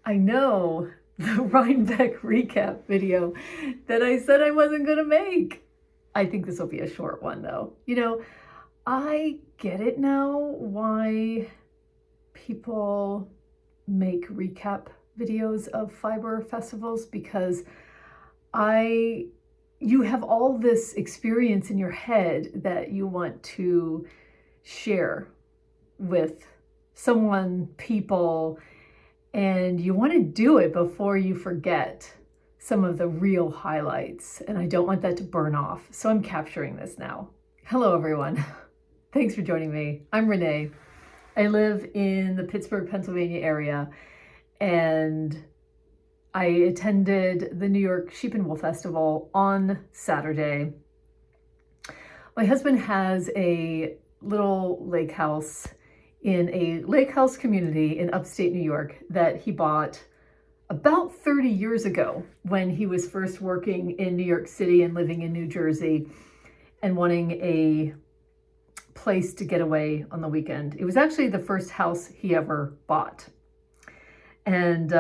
I know the Rhinebeck Recap video that I said I wasn't going to make. I think this will be a short one though. I get it now why people make recap videos of fiber festivals, because you have all this experience in your head that you want to share with someone, people, and you want to do it before you forget some of the real highlights. And I don't want that to burn off. So I'm capturing this now. Hello, everyone. Thanks for joining me. I'm Renee. I live in the Pittsburgh, Pennsylvania area, and I attended the New York Sheep and Wool Festival on Saturday. My husband has a little lake house in a lake house community in upstate New York that he bought about 30 years ago when he was first working in New York City and living in New Jersey and wanting a place to get away on the weekend. It was actually the first house he ever bought. And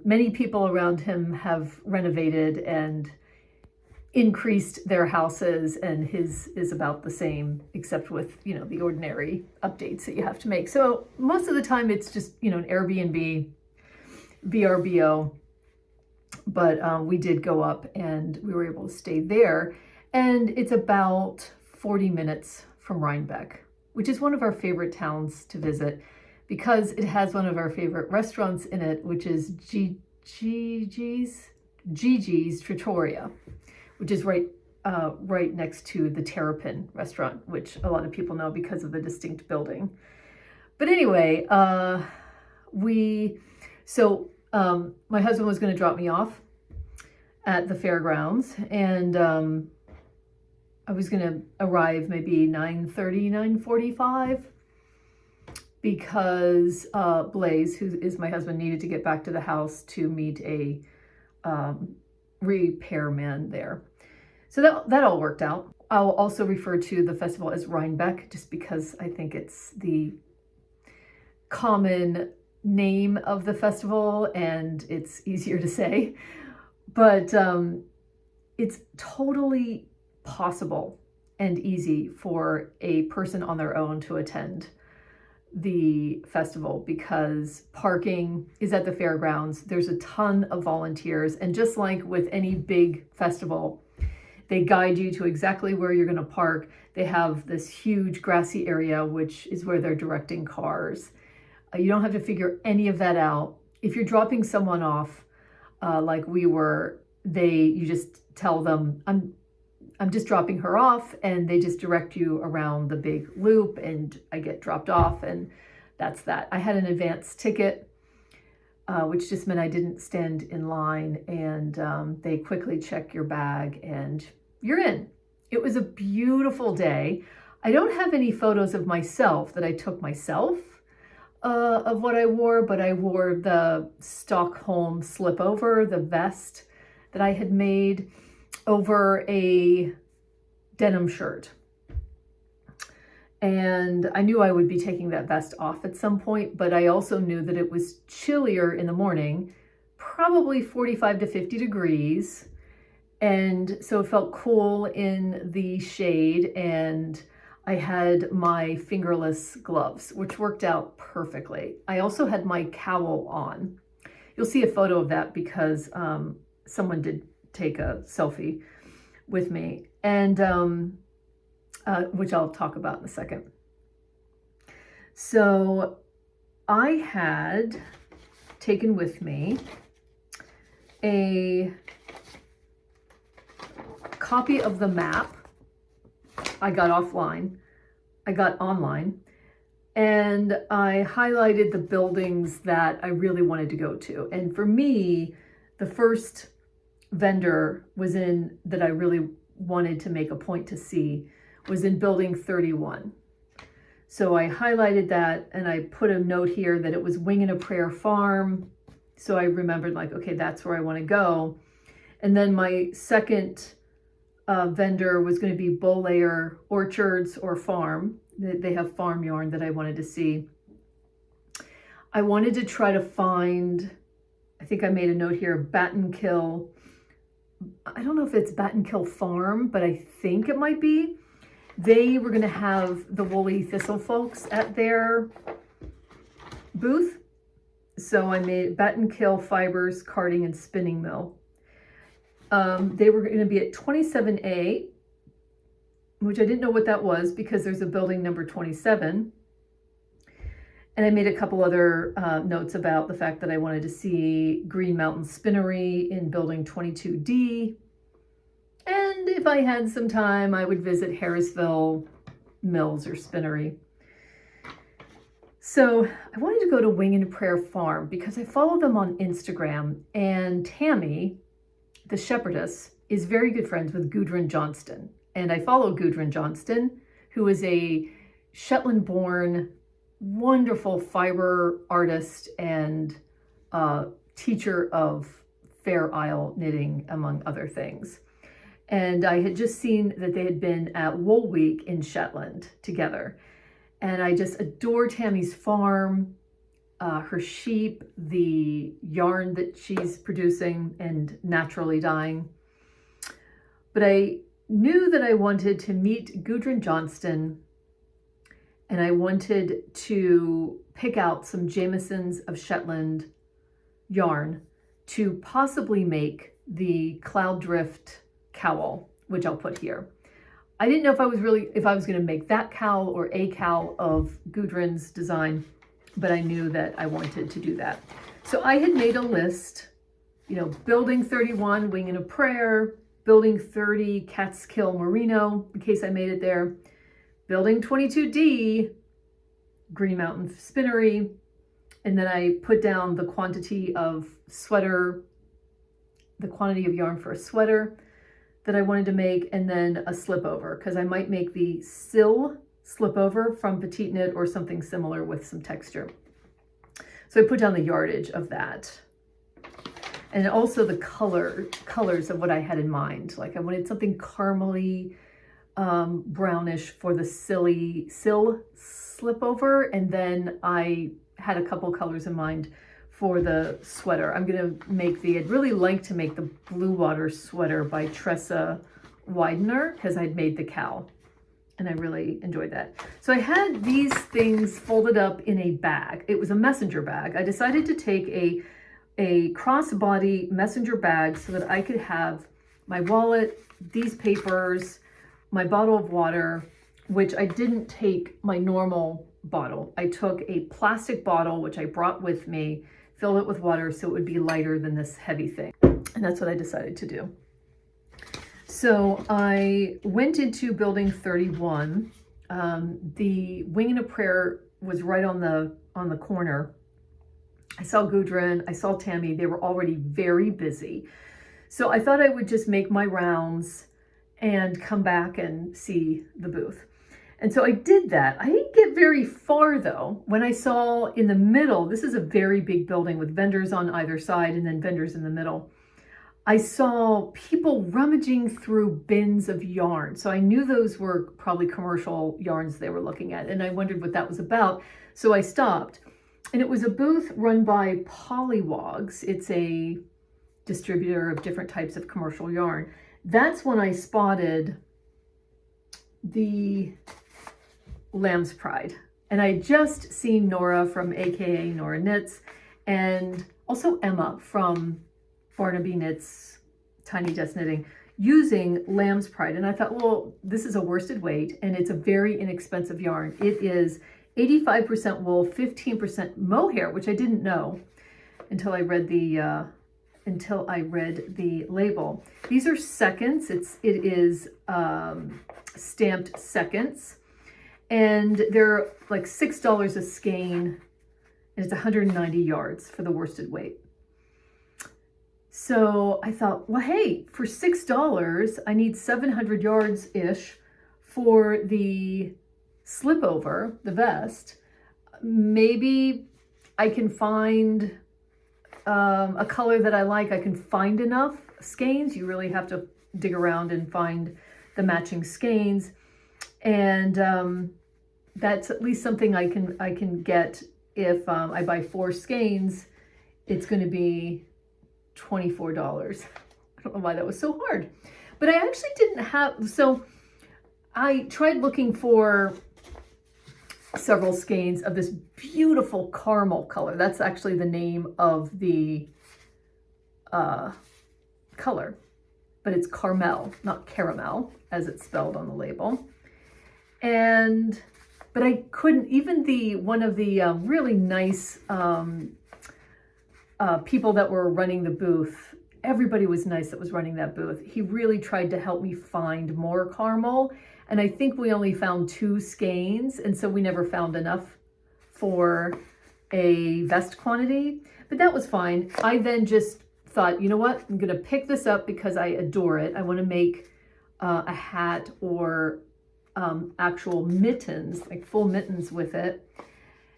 many people around him have renovated and increased their houses, and his is about the same, except with, the ordinary updates that you have to make. So most of the time it's just, an Airbnb, VRBO, but we did go up and we were able to stay there. And it's about 40 minutes from Rhinebeck, which is one of our favorite towns to visit because it has one of our favorite restaurants in it, which is Gigi's Trattoria, which is right next to the Terrapin restaurant, which a lot of people know because of the distinct building. But anyway, my husband was going to drop me off at the fairgrounds, and I was going to arrive maybe 9:30, 9:45, because Blaze, who is my husband, needed to get back to the house to meet a repairman there. So that all worked out. I'll also refer to the festival as Rhinebeck, just because I think it's the common name of the festival and it's easier to say. But it's totally possible and easy for a person on their own to attend the festival because parking is at the fairgrounds. There's a ton of volunteers, and just like with any big festival, they guide you to exactly where you're going to park. They have this huge grassy area, which is where they're directing cars. You don't have to figure any of that out. If you're dropping someone off, like we were, you just tell them, I'm just dropping her off, and they just direct you around the big loop, and I get dropped off, and that's that. I had an advance ticket, which just meant I didn't stand in line, and they quickly check your bag and you're in. It was a beautiful day. I don't have any photos of myself that I took myself of what I wore, but I wore the Stockholm slipover, the vest that I had made over a denim shirt. And I knew I would be taking that vest off at some point, but I also knew that it was chillier in the morning, probably 45 to 50 degrees. And so it felt cool in the shade, and I had my fingerless gloves, which worked out perfectly. I also had my cowl on. You'll see a photo of that because someone did take a selfie with me, and which I'll talk about in a second. So I had taken with me a copy of the map I got online, and I highlighted the buildings that I really wanted to go to. And for me, the first vendor that I really wanted to make a point to see was in building 31. So I highlighted that, and I put a note here that it was Wing and a Prayer Farm. So I remembered, okay, that's where I want to go. And then my second vendor was going to be Bolayer Orchards or Farm. They have farm yarn that I wanted to see. I wanted to try to find, I think I made a note here, Battenkill. I don't know if it's Battenkill Farm, but I think it might be. They were going to have the woolly thistle folks at their booth. So I made Battenkill Fibers Carding and Spinning Mill. They were going to be at 27A, which I didn't know what that was because there's a building number 27. And I made a couple other notes about the fact that I wanted to see Green Mountain Spinnery in building 22D. And if I had some time, I would visit Harrisville Mills or Spinnery. So I wanted to go to Wing and Prayer Farm because I follow them on Instagram, and Tammy, the shepherdess, is very good friends with Gudrun Johnston. And I follow Gudrun Johnston, who is a Shetland-born, wonderful fiber artist and teacher of Fair Isle knitting, among other things. And I had just seen that they had been at Wool Week in Shetland together. And I just adore Tammy's farm, her sheep, the yarn that she's producing and naturally dyeing. But I knew that I wanted to meet Gudrun Johnston, and I wanted to pick out some Jamiesons of Shetland yarn to possibly make the Cloud Drift cowl, which I'll put here. I didn't know if I was going to make that cowl or a cowl of Gudrun's design, but I knew that I wanted to do that. So I had made a list, building 31, Wing and a Prayer, building 30, Catskill Merino, in case I made it there, building 22D, Green Mountain Spinnery, and then I put down the quantity of yarn for a sweater that I wanted to make, and then a slip over, because I might make the sill slip over from Petite Knit or something similar with some texture. So I put down the yardage of that. And also the colors of what I had in mind. Like I wanted something caramely, brownish for the sill slip over, and then I had a couple colors in mind for the sweater. I'm gonna make I'd really like to make the Blue Water sweater by Tressa Widener, because I'd made the cowl and I really enjoyed that. So I had these things folded up in a bag. It was a messenger bag. I decided to take a crossbody messenger bag so that I could have my wallet, these papers, my bottle of water, which I didn't take my normal bottle. I took a plastic bottle, which I brought with me, filled it with water so it would be lighter than this heavy thing. And that's what I decided to do. So I went into building 31. The Wing and a Prayer was right on the corner. I saw Gudrun, I saw Tammy, they were already very busy. So I thought I would just make my rounds and come back and see the booth. And so I did that. I didn't get very far though. When I saw in the middle, this is a very big building with vendors on either side and then vendors in the middle. I saw people rummaging through bins of yarn. So I knew those were probably commercial yarns they were looking at. And I wondered what that was about. So I stopped. And it was a booth run by Polywogs. It's a distributor of different types of commercial yarn. That's when I spotted the Lamb's Pride. And I just seen Nora from AKA Nora Knits, and also Emma from Barnaby Knits Tiny Desk Knitting, using Lamb's Pride. And I thought, well, this is a worsted weight and it's a very inexpensive yarn. It is 85% wool, 15% mohair, which I didn't know until I read the label. These are seconds. It is stamped seconds, and they're like $6 a skein, and it's 190 yards for the worsted weight. So I thought, well, hey, for $6, I need 700 yards-ish for the slip over, the vest. Maybe I can find a color that I like. I can find enough skeins. You really have to dig around and find the matching skeins. And that's at least something I can get if I buy 4 skeins. It's going to be $24. I don't know why that was so hard. But I actually didn't have, so I tried looking for several skeins of this beautiful caramel color. That's actually the name of the color, but it's caramel, not caramel, as it's spelled on the label. But I couldn't, even one of the really nice people that were running the booth, everybody was nice that was running that booth. He really tried to help me find more caramel. And I think we only found 2 skeins, and so we never found enough for a vest quantity, but that was fine. I then just thought, you know what, I'm gonna pick this up because I adore it. I wanna make a hat or actual mittens, like full mittens with it.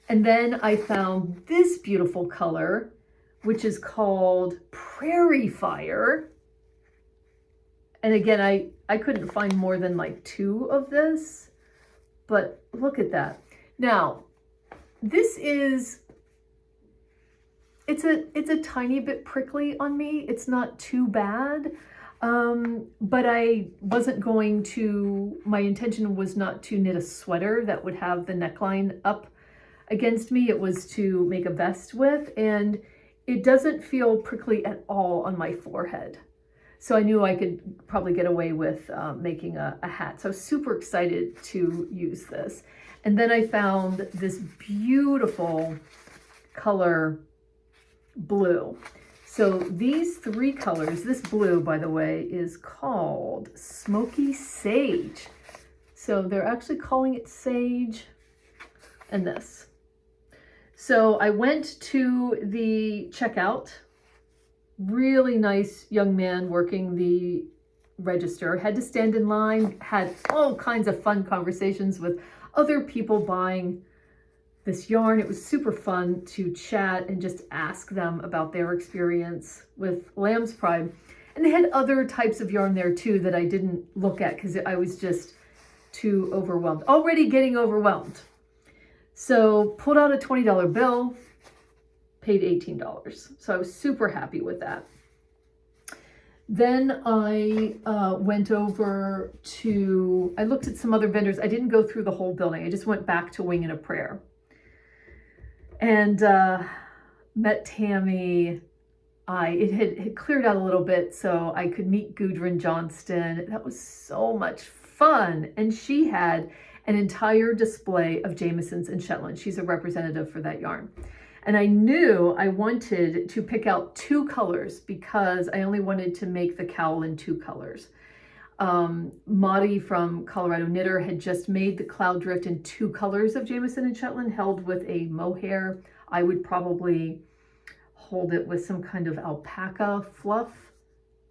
And then I found this beautiful color, which is called Prairie Fire. And again, I couldn't find more than like 2 of this, but look at that. Now, this is, it's a tiny bit prickly on me. It's not too bad, but I wasn't going to, my intention was not to knit a sweater that would have the neckline up against me. It was to make a vest with, and it doesn't feel prickly at all on my forehead. So I knew I could probably get away with making a hat. So I was super excited to use this. And then I found this beautiful color, blue. So these 3 colors, this blue, by the way, is called Smoky Sage. So they're actually calling it sage, and this. So I went to the checkout. Really nice young man working the register, had to stand in line, had all kinds of fun conversations with other people buying this yarn. It was super fun to chat and just ask them about their experience with Lamb's Pride. And they had other types of yarn there too that I didn't look at because I was just too overwhelmed, already getting overwhelmed. So pulled out a $20 bill, paid $18. So I was super happy with that. Then I went over to, I looked at some other vendors. I didn't go through the whole building. I just went back to Wing and a Prayer. And met Tammy. It had cleared out a little bit so I could meet Gudrun Johnston. That was so much fun. And she had an entire display of Jamiesons and Shetland. She's a representative for that yarn. And I knew I wanted to pick out 2 colors because I only wanted to make the cowl in 2 colors. Maudie from Colorado Knitter had just made the cloud drift in 2 colors of Jamieson and Shetland, held with a mohair. I would probably hold it with some kind of alpaca fluff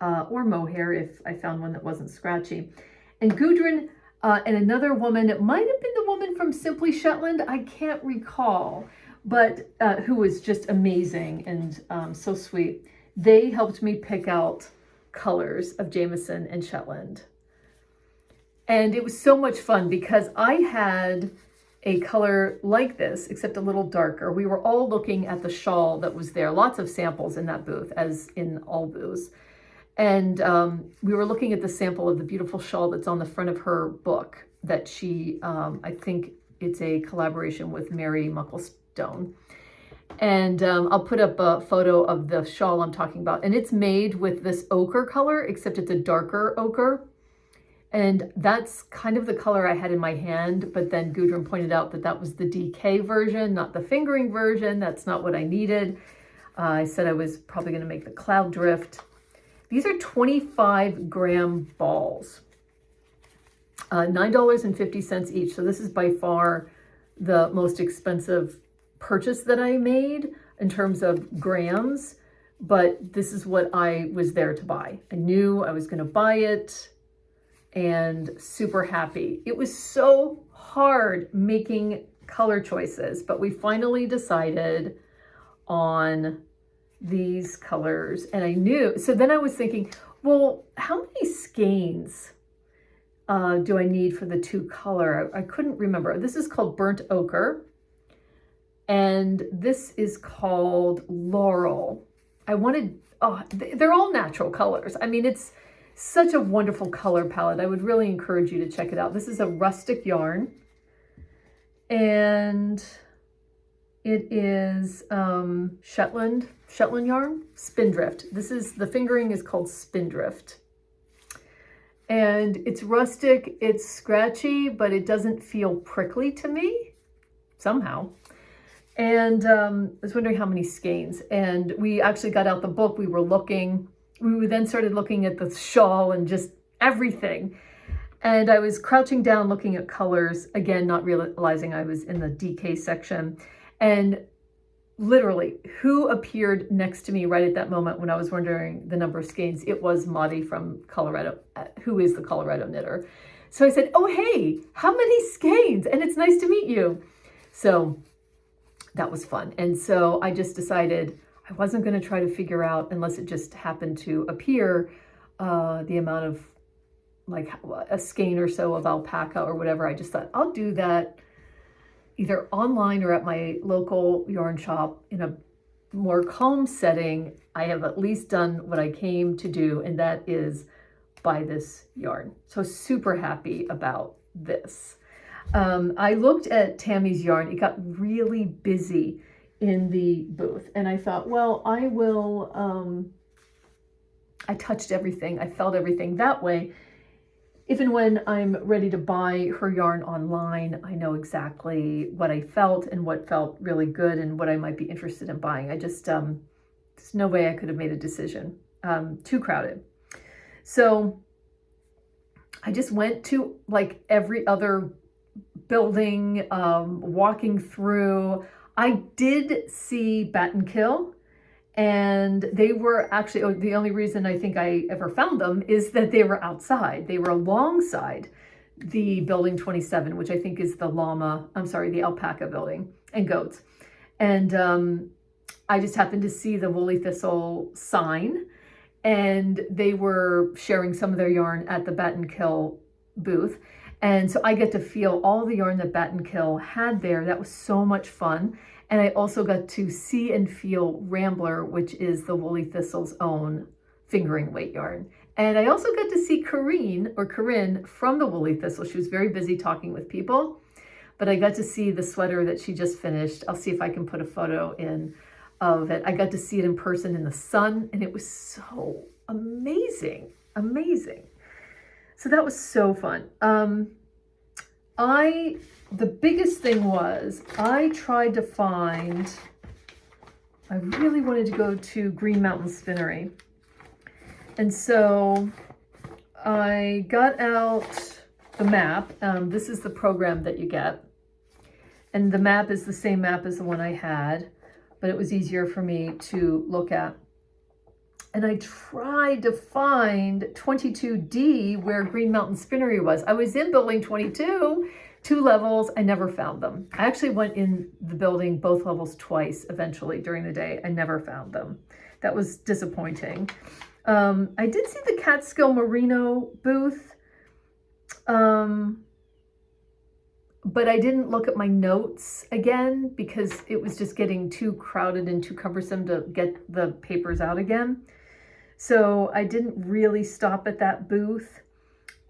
or mohair if I found one that wasn't scratchy. And Gudrun and another woman, it might have been the woman from Simply Shetland, I can't recall, but who was just amazing and so sweet. They helped me pick out colors of Jamieson and Shetland. And it was so much fun because I had a color like this, except a little darker. We were all looking at the shawl that was there, lots of samples in that booth, as in all booths. And we were looking at the sample of the beautiful shawl that's on the front of her book that she, I think it's a collaboration with Mary Mucklestone. And I'll put up a photo of the shawl I'm talking about. And it's made with this ochre color, except it's a darker ochre. And that's kind of the color I had in my hand. But then Gudrun pointed out that that was the DK version, not the fingering version. That's not what I needed. I said I was probably going to make the cloud drift. These are 25-gram balls, $9.50 each. So this is by far the most expensive purchase that I made in terms of grams, but this is what I was there to buy. I knew I was going to buy it and super happy. It was so hard making color choices, but we finally decided on these colors. And I knew, so then I was thinking, well, how many skeins do I need for the 2 color? I couldn't remember. This is called Burnt Ochre. And this is called Laurel. I wanted, oh, they're all natural colors. I mean, it's such a wonderful color palette. I would really encourage you to check it out. This is a rustic yarn, and it is Shetland yarn, Spindrift. The fingering is called Spindrift. And it's rustic, it's scratchy, but it doesn't feel prickly to me, somehow. And I was wondering how many skeins. And we actually got out the book, we then started looking at the shawl and just everything. And I was crouching down looking at colors, again, not realizing I was in the DK section. And literally, who appeared next to me right at that moment when I was wondering the number of skeins? It was Maudie from Colorado, who is the Colorado knitter. So I said, oh, hey, how many skeins? And it's nice to meet you. So that was fun. And so I just decided I wasn't going to try to figure out, unless it just happened to appear, the amount of like a skein or so of alpaca or whatever. I just thought I'll do that either online or at my local yarn shop in a more calm setting. I have at least done what I came to do, and that is buy this yarn. So super happy about this. I looked at Tammy's yarn. It got really busy in the booth, and I thought, well, I will, I touched everything. I felt everything that way. Even when I'm ready to buy her yarn online, I know exactly what I felt and what felt really good and what I might be interested in buying. I just, there's no way I could have made a decision. Too crowded. So I just went to like every other building, walking through. I did see Bat and Kill. And they were actually, the only reason I think I ever found them is that they were outside. They were alongside the building 27, which I think is the alpaca building and goats. And I just happened to see the Woolly Thistle sign, and they were sharing some of their yarn at the Bat and Kill booth. And so I get to feel all the yarn that Bat and Kill had there. That was so much fun. And I also got to see and feel Rambler, which is the Woolly Thistle's own fingering weight yarn. And I also got to see Corinne from the Woolly Thistle. She was very busy talking with people, but I got to see the sweater that she just finished. I'll see if I can put a photo in of it. I got to see it in person in the sun, and it was so amazing, amazing. So that was so fun. The biggest thing was I tried to find, I really wanted to go to Green Mountain Spinnery. And so I got out the map. This is the program that you get. And the map is the same map as the one I had, but it was easier for me to look at. And I tried to find 22D where Green Mountain Spinnery was. I was in building 22, 2 levels. I never found them. I actually went in the building both levels twice eventually during the day. I never found them. That was disappointing. I did see the Catskill Merino booth, but I didn't look at my notes again because it was just getting too crowded and too cumbersome to get the papers out again. So I didn't really stop at that booth.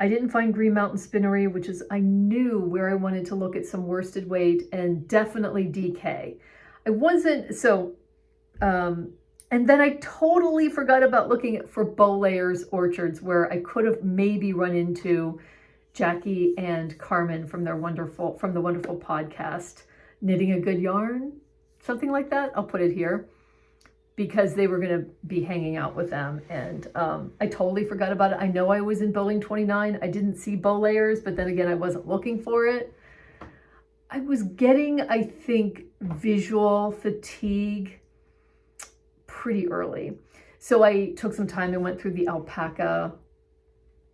I didn't find Green Mountain Spinnery, which is, I knew where I wanted to look at some worsted weight and definitely DK. I wasn't, so, and then I totally forgot about looking for Bow Layers Orchards, where I could have maybe run into Jackie and Carmen from the wonderful podcast, Knitting a Good Yarn, something like that. I'll put it here because they were going to be hanging out with them. And I totally forgot about it. I know I was in building 29. I didn't see Bow Layers, but then again, I wasn't looking for it. I was getting, I think, visual fatigue pretty early. So I took some time and went through the alpaca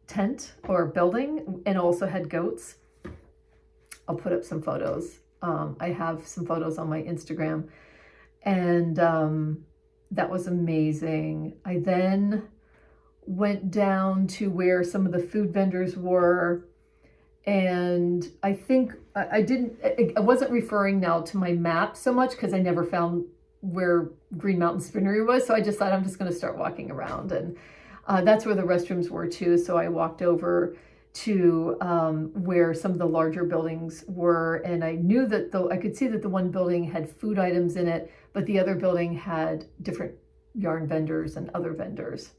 tent or building and also had goats. I'll put up some photos. I have some photos on my Instagram, and that was amazing. I then went down to where some of the food vendors were, and I think I wasn't referring now to my map so much because I never found where Green Mountain Spinnery was. So I just thought I'm just going to start walking around, and that's where the restrooms were too. So I walked over to where some of the larger buildings were, and I knew that I could see that the one building had food items in it, but the other building had different yarn vendors and other vendors.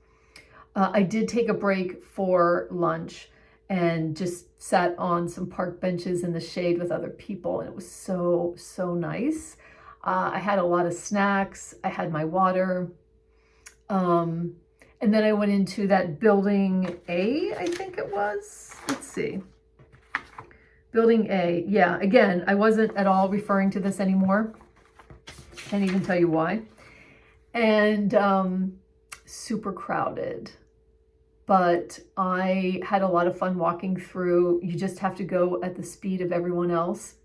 I did take a break for lunch and just sat on some park benches in the shade with other people, and it was so nice. I had a lot of snacks, I had my water, and then I went into that building A, I think it was. Let's see. Building A. Yeah, again, I wasn't at all referring to this anymore. Can't even tell you why. And super crowded. But I had a lot of fun walking through. You just have to go at the speed of everyone else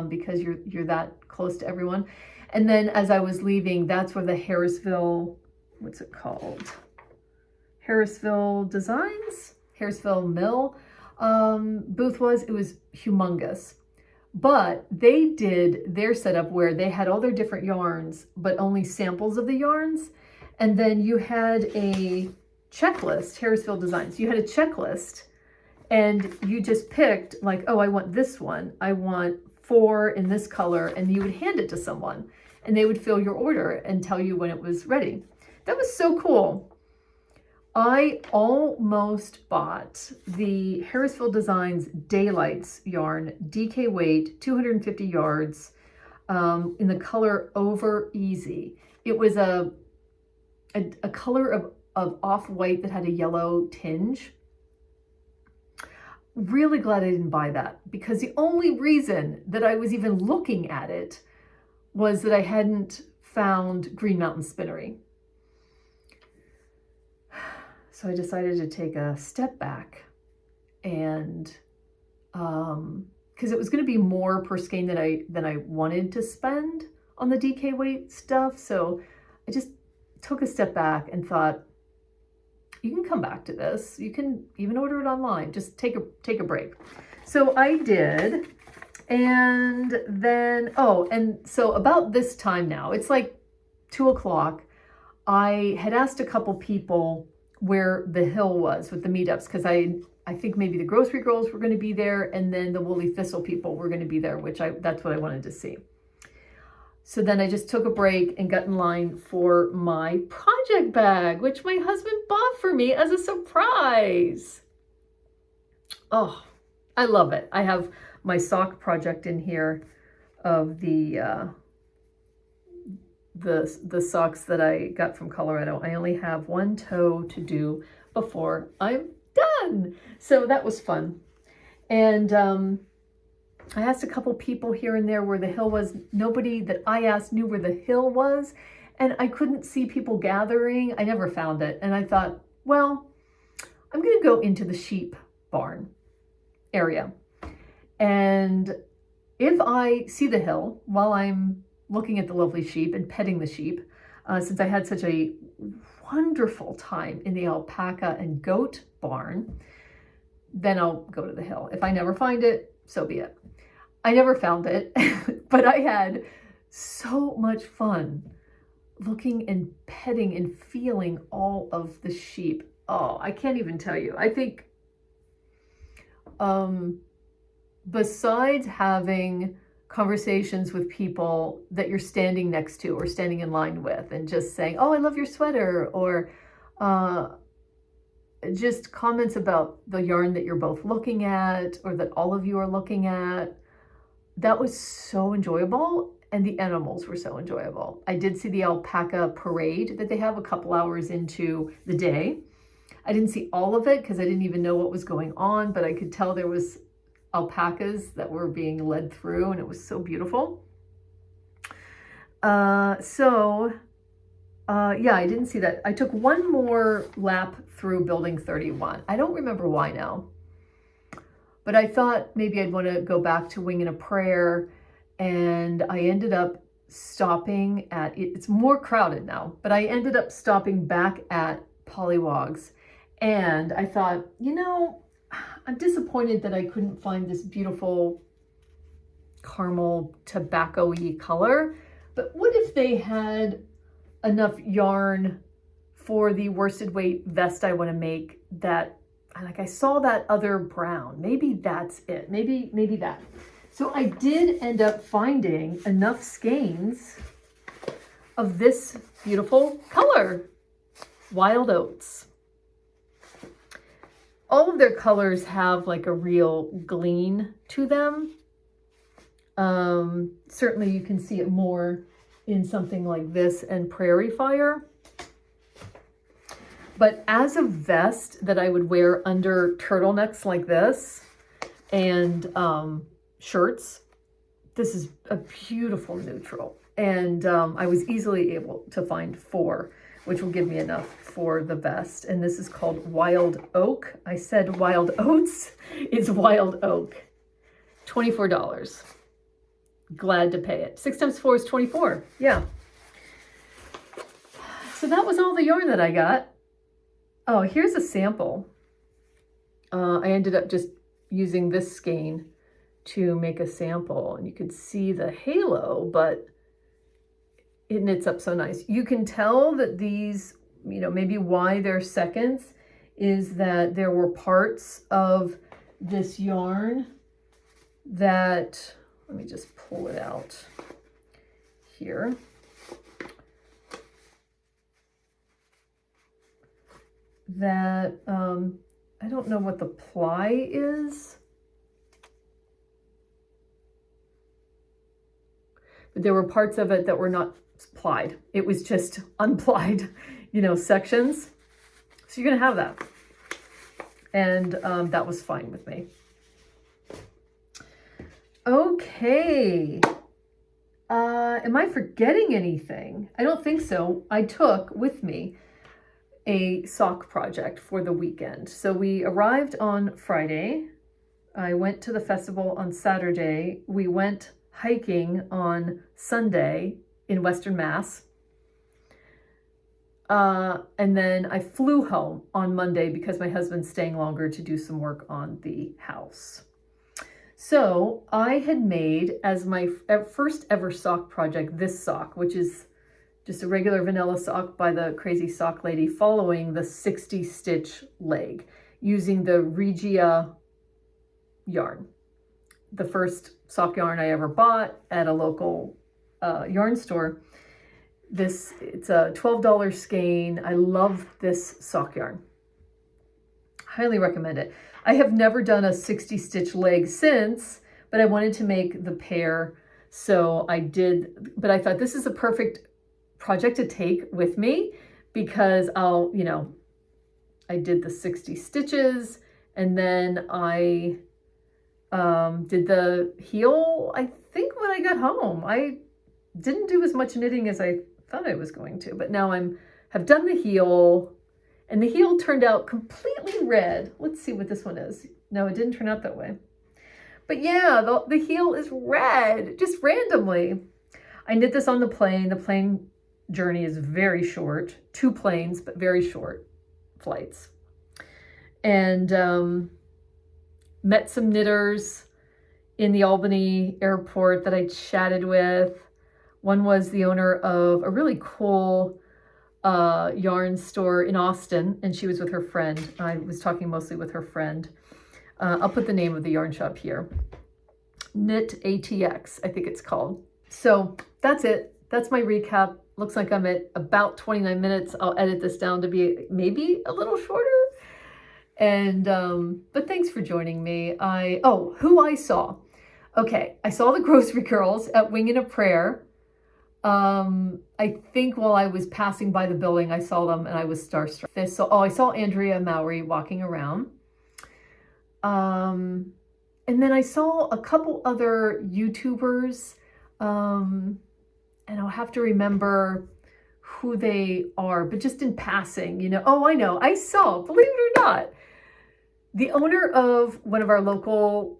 because you're that close to everyone. And then as I was leaving, that's where the Harrisville, what's it called? Harrisville Mill booth was. It was humongous. But they did their setup where they had all their different yarns, but only samples of the yarns. And then you had a checklist, Harrisville Designs. You had a checklist and you just picked like, oh, I want this one. I want 4 in this color. And you would hand it to someone and they would fill your order and tell you when it was ready. That was so cool. I almost bought the Harrisville Designs Daylights yarn, DK weight, 250 yards, in the color Over Easy. It was a color of off-white that had a yellow tinge. Really glad I didn't buy that, because the only reason that I was even looking at it was that I hadn't found Green Mountain Spinnery. So I decided to take a step back and, because it was going to be more per skein than I wanted to spend on the DK weight stuff. So I just took a step back and thought, you can come back to this. You can even order it online. Just take a break. So I did. And then, and so about this time now, it's like 2 o'clock. I had asked a couple people where the hill was with the meetups, because I think maybe the grocery girls were going to be there, and then the Woolly Thistle people were going to be there, that's what I wanted to see. So then I just took a break and got in line for my project bag, which my husband bought for me as a surprise. Oh, I love it. I have my sock project in here of the socks that I got from Colorado. I only have one toe to do before I'm done. So that was fun. And I asked a couple people here and there where the hill was. Nobody that I asked knew where the hill was, and I couldn't see people gathering. I never found it. And I thought, well, I'm going to go into the sheep barn area. And if I see the hill while I'm looking at the lovely sheep and petting the sheep, since I had such a wonderful time in the alpaca and goat barn, then I'll go to the hill. If I never find it, so be it. I never found it, but I had so much fun looking and petting and feeling all of the sheep. Oh, I can't even tell you. I think besides having conversations with people that you're standing next to or standing in line with and just saying, oh, I love your sweater, or just comments about the yarn that you're both looking at or that all of you are looking at, that was so enjoyable. And the animals were so enjoyable. I did see the alpaca parade that they have a couple hours into the day. I didn't see all of it because I didn't even know what was going on, but I could tell there was alpacas that were being led through, and it was so beautiful. Yeah, I didn't see that. I took one more lap through Building 31. I don't remember why now, but I thought maybe I'd want to go back to Wing and a Prayer, and I ended up stopping at, it's more crowded now, but I ended up stopping back at Pollywogs, and I thought, you know, I'm disappointed that I couldn't find this beautiful caramel tobacco-y color, But what if they had enough yarn for the worsted weight vest I want to make that, like I saw that other brown, maybe that's it, maybe that. So I did end up finding enough skeins of this beautiful color, Wild Oats. All of their colors have like a real gleam to them. Certainly you can see it more in something like this and Prairie Fire. But as a vest that I would wear under turtlenecks like this and shirts, this is a beautiful neutral. And I was easily able to find 4, which will give me enough for the vest. And this is called Wild Oak. I said Wild Oats. It's Wild Oak. $24. Glad to pay it. 6 times 4 is 24. Yeah. So that was all the yarn that I got. Oh, here's a sample. I ended up just using this skein to make a sample, and you could see the halo, but it knits up so nice. You can tell that these, you know, maybe why they're seconds is that there were parts of this yarn that, let me just pull it out here. That, I don't know what the ply is, but there were parts of it that were not plied. It was just unplied, you know, sections. So you're going to have that. And that was fine with me. Okay. Am I forgetting anything? I don't think so. I took with me a sock project for the weekend. So we arrived on Friday. I went to the festival on Saturday. We went hiking on Sunday in Western Mass. And then I flew home on Monday because my husband's staying longer to do some work on the house. So I had made, as my first ever sock project, this sock, which is just a regular vanilla sock by the Crazy Sock Lady, following the 60 stitch leg using the Regia yarn. The first sock yarn I ever bought at a local yarn store. It's a $12 skein. I love this sock yarn. Highly recommend it. I have never done a 60 stitch leg since, but I wanted to make the pair. So I did, but I thought this is a perfect project to take with me because I'll, you know, I did the 60 stitches and then I did the heel, I think, when I got home. I didn't do as much knitting as I thought I was going to, but now have done the heel, and the heel turned out completely red. Let's see what this one is. No, it didn't turn out that way. But yeah, the heel is red, just randomly. I knit this on the plane. The plane journey is very short, 2 planes, but very short flights. And met some knitters in the Albany airport that I chatted with. One was the owner of a really cool yarn store in Austin, and she was with her friend. I was talking mostly with her friend. I'll put the name of the yarn shop here. Knit ATX, I think it's called. So that's it. That's my recap. Looks like I'm at about 29 minutes. I'll edit this down to be maybe a little shorter. And, but thanks for joining me. Who I saw. Okay, I saw the Grocery Girls at Wing and a Prayer. I think while I was passing by the building, I saw them and I was starstruck. So, I saw Andrea Mowry walking around. And then I saw a couple other YouTubers, and I'll have to remember who they are, but just in passing, you know. Oh, I know. I saw, believe it or not, the owner of one of our local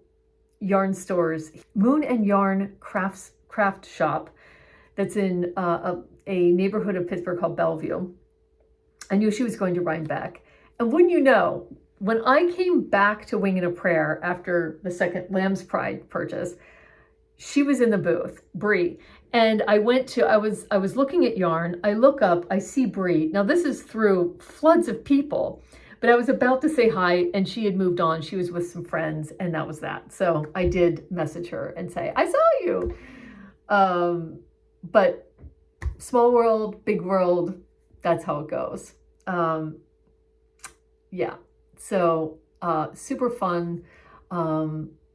yarn stores, Moon and Yarn craft shop, that's in a neighborhood of Pittsburgh called Bellevue. I knew she was going to Rhinebeck. And wouldn't you know, when I came back to Wing and a Prayer after the second Lamb's Pride purchase, she was in the booth, Bree. And I was looking at yarn. I look up, I see Bree. Now this is through floods of people, but I was about to say hi and she had moved on. She was with some friends and that was that. So I did message her and say, I saw you. But small world, big world, that's how it goes. Yeah, so super fun.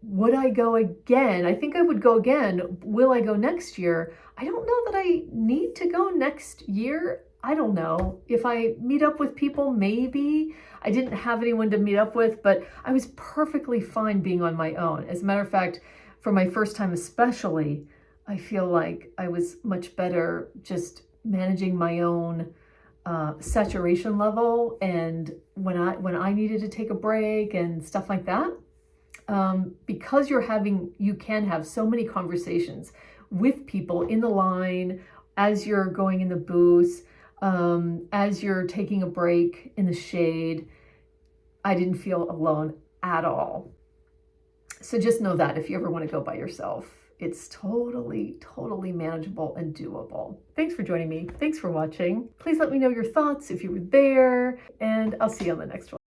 Would I go again? I think I would go again. Will I go next year? I don't know that I need to go next year. I don't know. If I meet up with people, maybe. I didn't have anyone to meet up with, but I was perfectly fine being on my own. As a matter of fact, for my first time especially, I feel like I was much better just managing my own saturation level, and when I needed to take a break and stuff like that. Because you can have so many conversations with people in the line, as you're going in the booth, as you're taking a break in the shade. I didn't feel alone at all. So just know that if you ever want to go by yourself, it's totally, totally manageable and doable. Thanks for joining me. Thanks for watching. Please let me know your thoughts if you were there, and I'll see you on the next one.